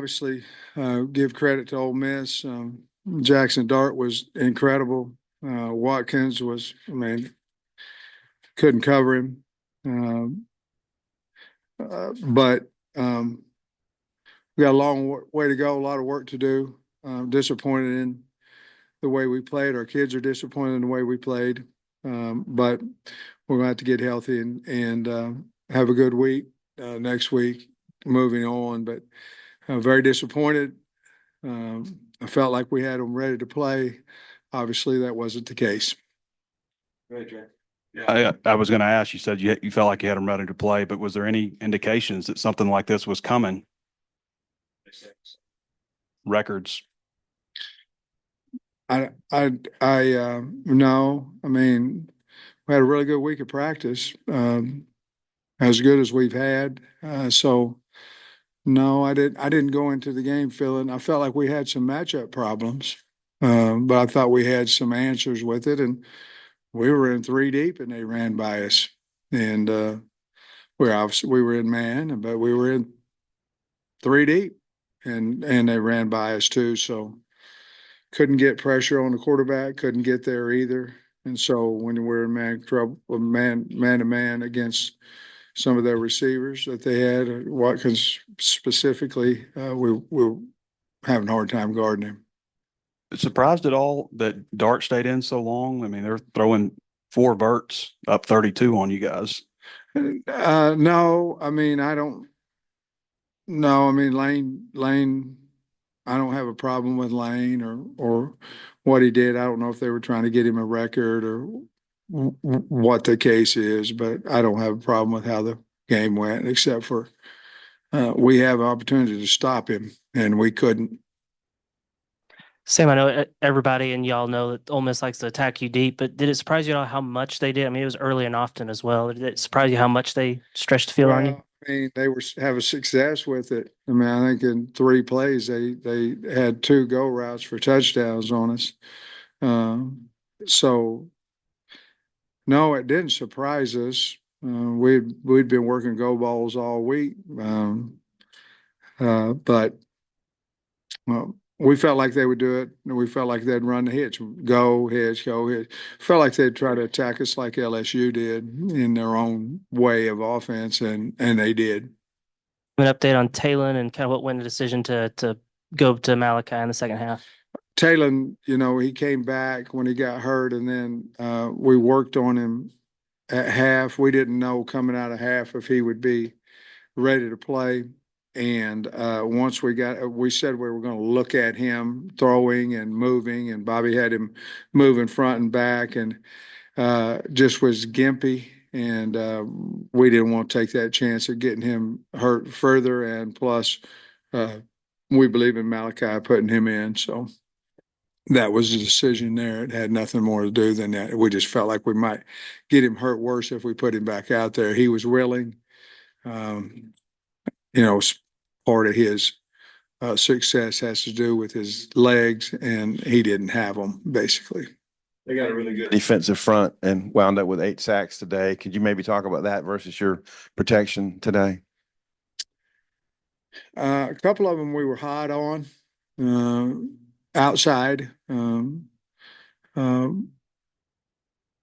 obviously give credit to Ole Miss. Jackson Dart was incredible. Watkins was, I mean, couldn't cover him. Um, but we got a long way to go, a lot of work to do. Disappointed in the way we played. Our kids are disappointed in the way we played. But we're going to have to get healthy and have a good week next week, moving on. But very disappointed. I felt like we had them ready to play. Obviously, that wasn't the case. Right, Jay. Yeah, I was going to ask. You said you felt like you had them ready to play, but was there any indications that something like this was coming? Records. No. I mean, we had a really good week of practice, as good as we've had. So no, I didn't go into the game feeling. I felt like we had some matchup problems, but I thought we had some answers with it, and we were in three deep, and they ran by us. And we were in man, but we were in three deep, and they ran by us too. So couldn't get pressure on the quarterback, couldn't get there either. And so when we're in man trouble, man to man against some of their receivers that they had, Watkins specifically, we were having a hard time guarding him. Surprised at all that Dart stayed in so long? I mean, they're throwing four verts up 32 on you guys. No, I mean, I don't. No, I mean Lane. I don't have a problem with Lane or what he did. I don't know if they were trying to get him a record or what the case is, but I don't have a problem with how the game went, except for we have an opportunity to stop him, and we couldn't. Sam, I know everybody and y'all know that Ole Miss likes to attack you deep, but did it surprise you at all how much they did? I mean, it was early and often as well. Did it surprise you how much they stretched the field on you? I mean, they were having success with it. I mean, I think in three plays they had two go routes for touchdowns on us. So no, it didn't surprise us. We'd been working go balls all week, but well, we felt like they would do it. We felt like they'd run the hitch, go hitch, go hitch. Felt like they'd try to attack us like LSU did in their own way of offense, and they did. An update on Talon and kind of what went the decision to go to Malachi in the second half. Talon, he came back when he got hurt, and then we worked on him at half. We didn't know coming out of half if he would be ready to play. And once we said we were going to look at him throwing and moving, and Bobby had him moving front and back, and just was gimpy. And we didn't want to take that chance of getting him hurt further. And plus, we believe in Malachi putting him in. So that was the decision there. It had nothing more to do than that. We just felt like we might get him hurt worse if we put him back out there. He was willing. Part of his success has to do with his legs, and he didn't have them, basically. They got a really good defensive front and wound up with 8 sacks today. Could you maybe talk about that versus your protection today? A couple of them we were hot on outside.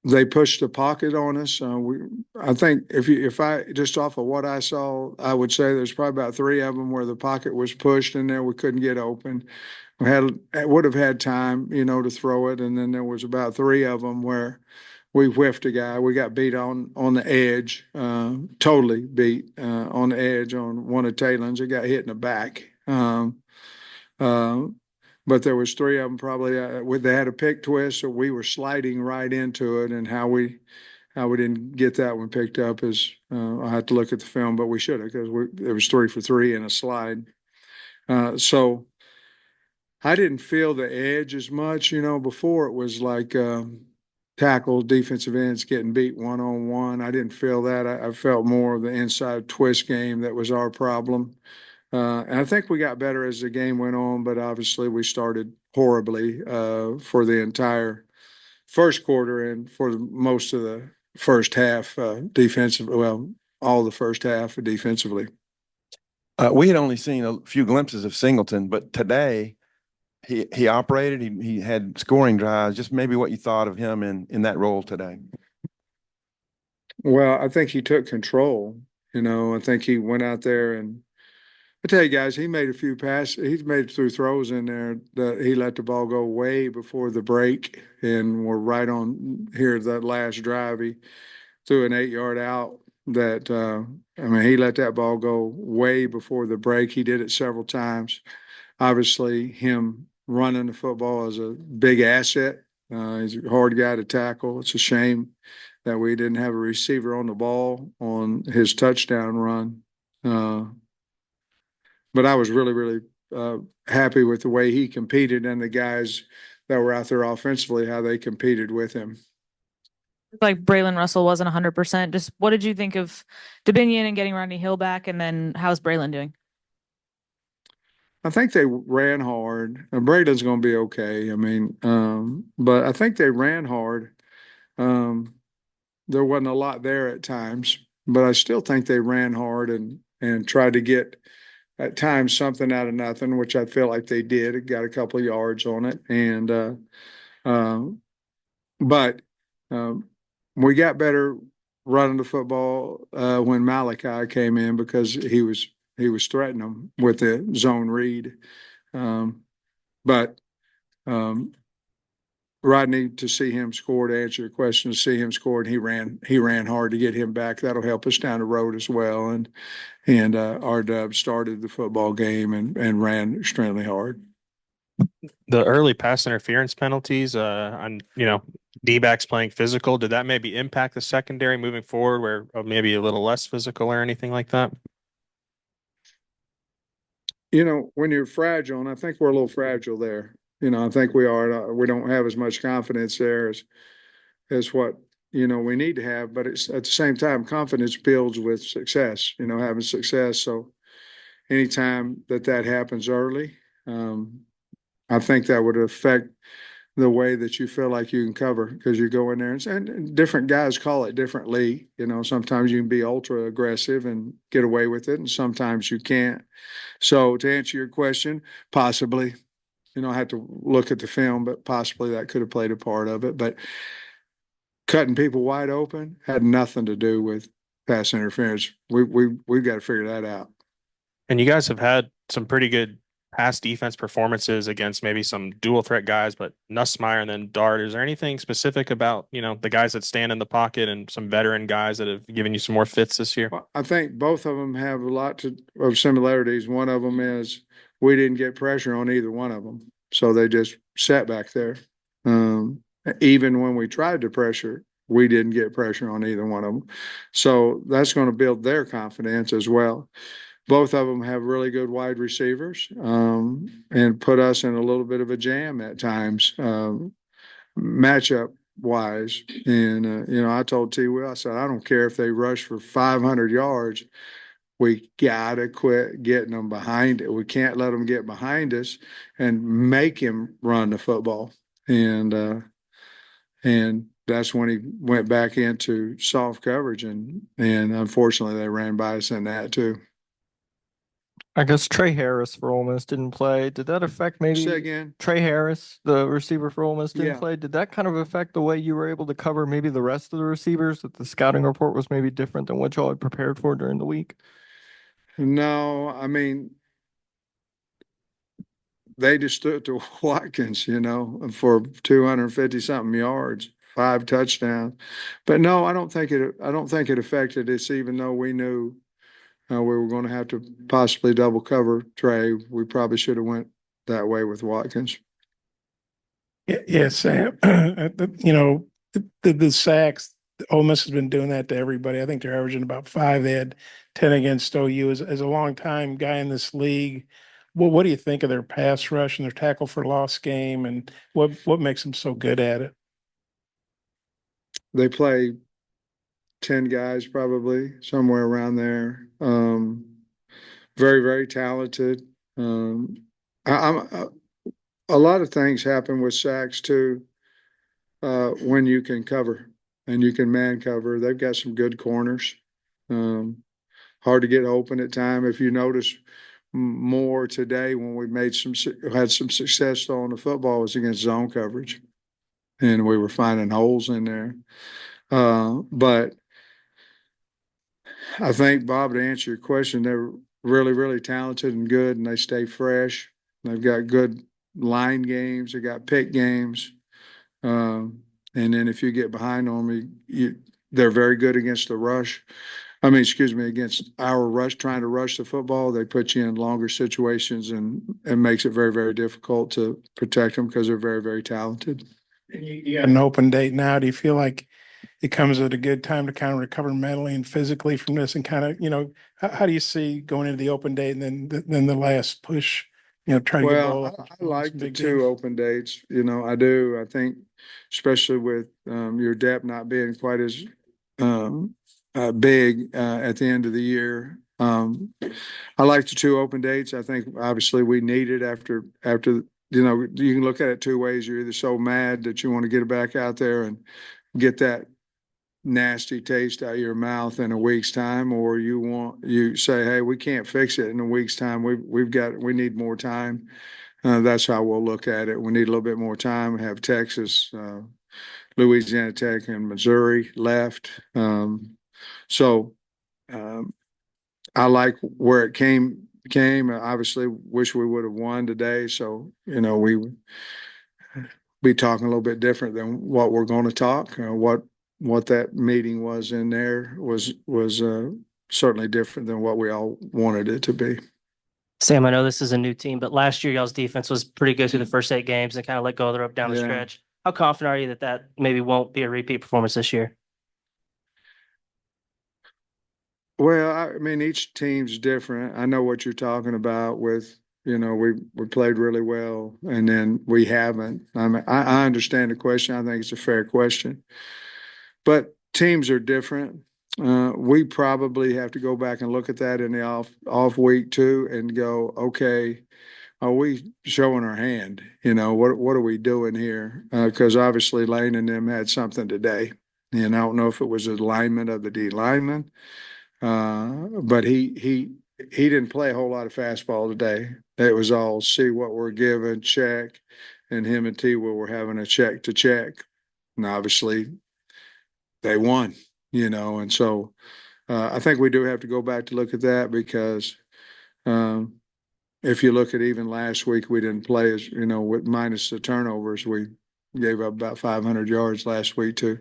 They pushed the pocket on us. I think if I just off of what I saw, I would say there's probably about 3 of them where the pocket was pushed in there. We couldn't get open. Would have had time, to throw it, and then there was about 3 of them where we whiffed a guy. We got beat on the edge, totally beat on the edge on one of Talon's. It got hit in the back. But there was 3 of them probably. They had a pick twist, so we were sliding right into it. And how we didn't get that one picked up is I have to look at the film, but we should have, because it was 3 for 3 in a slide. So I didn't feel the edge as much. Before it was like tackle defensive ends getting beat 1-on-1. I didn't feel that. I felt more of the inside twist game that was our problem. And I think we got better as the game went on, but obviously we started horribly for the entire first quarter and for most of the first half defensively. Well, all the first half defensively. We had only seen a few glimpses of Singleton, but today he operated, he had scoring drives, just maybe what you thought of him in that role today. Well, I think he took control. I think he went out there and I tell you guys, he made a few passes. He's made through throws in there that he let the ball go way before the break, and we're right on here that last drive. He threw an 8 yard out that I mean he let that ball go way before the break. He did it several times. Obviously, him running the football is a big asset. He's a hard guy to tackle. It's a shame that we didn't have a receiver on the ball on his touchdown run. But I was really, really happy with the way he competed and the guys that were out there offensively, how they competed with him. Like Braylon Russell wasn't 100%. Just what did you think of Dominion and getting Rodney Hill back? And then how's Braylon doing? I think they ran hard. Braden's going to be okay. I mean, but I think they ran hard. There wasn't a lot there at times, but I still think they ran hard and tried to get at times something out of nothing, which I feel like they did. It got a couple of yards on it, and but we got better running the football when Malachi came in because he was threatening them with the zone read. But Rodney, to see him score, to answer your question, to see him score, and he ran hard to get him back. That'll help us down the road as well. And R-Dub started the football game and ran extremely hard. The early pass interference penalties, on D-backs playing physical, did that maybe impact the secondary moving forward, where maybe a little less physical or anything like that? When you're fragile, and I think we're a little fragile there. I think we are. We don't have as much confidence there as what we need to have. But it's at the same time, confidence builds with success. Having success. So anytime that happens early, I think that would affect the way that you feel like you can cover because you go in there and different guys call it differently. Sometimes you can be ultra aggressive and get away with it, and sometimes you can't. So to answer your question, possibly. I had to look at the film, but possibly that could have played a part of it. But cutting people wide open had nothing to do with pass interference. We've got to figure that out. And you guys have had some pretty good pass defense performances against maybe some dual threat guys, but Nussmeier and then Dart. Is there anything specific about, the guys that stand in the pocket and some veteran guys that have given you some more fits this year? Well, I think both of them have a lot of similarities. One of them is we didn't get pressure on either one of them. So they just sat back there. Even when we tried to pressure, we didn't get pressure on either one of them. So that's going to build their confidence as well. Both of them have really good wide receivers and put us in a little bit of a jam at times, matchup wise. And, I told T. Will, I said, I don't care if they rush for 500 yards. We gotta quit getting them behind it. We can't let them get behind us and make him run the football. And that's when he went back into soft coverage, and unfortunately they ran by us in that too. I guess Trey Harris for Ole Miss didn't play. Did that affect maybe Say again. Trey Harris, the receiver for Ole Miss, didn't Yeah. play? Did that kind of affect the way you were able to cover maybe the rest of the receivers? That the scouting report was maybe different than what y'all had prepared for during the week? No, I mean, they just stood to Watkins, for 250 something yards, 5 touchdowns. But no, I don't think it affected us, even though we knew we were going to have to possibly double cover Trey. We probably should have went that way with Watkins. Yeah, Sam. The sacks. Ole Miss has been doing that to everybody. I think they're averaging about 5. They had 10 against OU. As a long time guy in this league, what do you think of their pass rush and their tackle for loss game, and what makes them so good at it? They play 10 guys, probably somewhere around there. Very, very talented. A lot of things happen with sacks too. When you can cover and you can man cover, they've got some good corners. hard to get open at time. If you notice more today when we had some success throwing the football was against zone coverage. And we were finding holes in there. But I think, Bob, to answer your question, they're really, really talented and good, and they stay fresh. They've got good line games. They got pick games. And then if you get behind on they're very good against the rush. Excuse me, against our rush, trying to rush the football. They put you in longer situations and makes it very, very difficult to protect them because they're very, very talented. And you got an open date now. Do you feel like it comes at a good time to kind of recover mentally and physically from this and kind of, how do you see going into the open date and then the last push, try to get Well, Bowl I like some the big two games? open dates. I do. I think, especially with your depth not being quite as big at the end of the year. I like the two open dates. I think obviously we need it after. You can look at it two ways. You're either so mad that you want to get it back out there and get that nasty taste out of your mouth in a week's time, or you say, hey, we can't fix it in a week's time. We need more time. That's how we'll look at it. We need a little bit more time. We have Texas, Louisiana Tech, and Missouri left. So I like where it came. Obviously, wish we would have won today. So we be talking a little bit different than what we're going to talk. What that meeting was in there was certainly different than what we all wanted it to be. Sam, I know this is a new team, but last year y'all's defense was pretty good through the first 8 games and kind of let go of the rope down the Yeah. stretch. How confident are you that maybe won't be a repeat performance this year? Well, each team's different. I know what you're talking about with, we played really well and then we haven't. I understand the question. I think it's a fair question. But teams are different. We probably have to go back and look at that in the off week too and go, okay, are we showing our hand? What are we doing here? Because obviously Lane and them had something today. And I don't know if it was alignment of the D lineman. But he didn't play a whole lot of fastball today. It was all see what we're given, check, and him and T Will were having a check to check. And obviously they won, and so I think we do have to go back to look at that because if you look at even last week, we didn't play as, with minus the turnovers, we gave up about 500 yards last week too.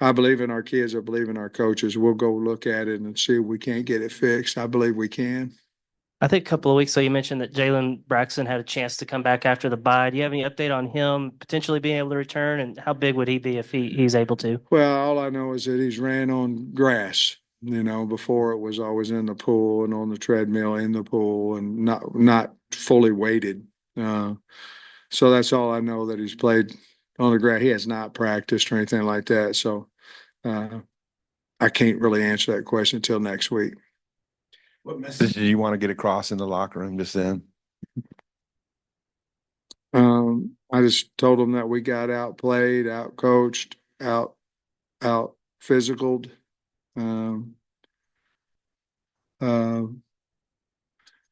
I believe in our kids. I believe in our coaches. We'll go look at it and see if we can't get it fixed. I believe we can. I think a couple of weeks ago you mentioned that Jalen Braxton had a chance to come back after the bye. Do you have any update on him potentially being able to return, and how big would he be if he's able to? Well, all I know is that he's ran on grass. Before it was always in the pool and on the treadmill in the pool and not fully weighted. So that's all I know, that he's played on the grass. He has not practiced or anything like that. So I can't really answer that question until next week. What message do you want to get across in the locker room just then? I just told them that we got outplayed, out coached, out physicaled.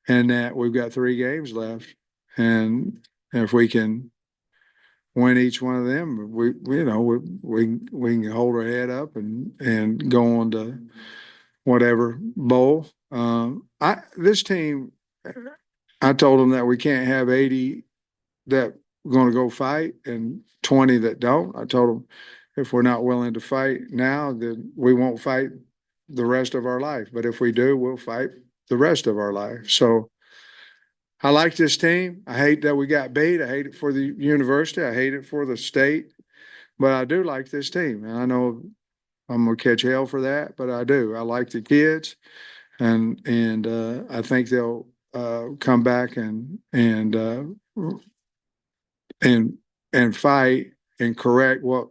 And that we've got 3 games left. And if we can win each one of them, we can hold our head up and go on to whatever bowl. This team, I told them that we can't have 80 that are going to go fight and 20 that don't. I told them if we're not willing to fight now, then we won't fight the rest of our life. But if we do, we'll fight the rest of our life. So I like this team. I hate that we got beat. I hate it for the university. I hate it for the state. But I do like this team. And I know I'm gonna catch hell for that, but I do. I like the kids, and I think they'll come back and fight and correct what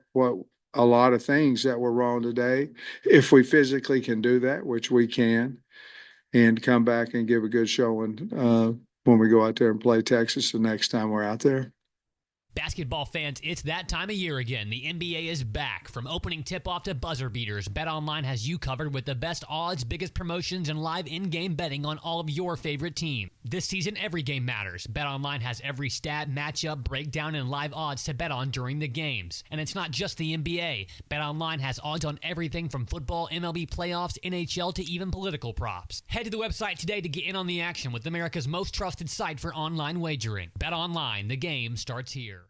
a lot of things that were wrong today, if we physically can do that, which we can, and come back and give a good showing when we go out there and play Texas the next time we're out there. Basketball fans, it's that time of year again. The NBA is back. From opening tip-off to buzzer beaters, BetOnline has you covered with the best odds, biggest promotions, and live in-game betting on all of your favorite teams. This season, every game matters. BetOnline has every stat, matchup, breakdown, and live odds to bet on during the games. And it's not just the NBA. BetOnline has odds on everything from football, MLB playoffs, NHL, to even political props. Head to the website today to get in on the action with America's most trusted site for online wagering. BetOnline, the game starts here.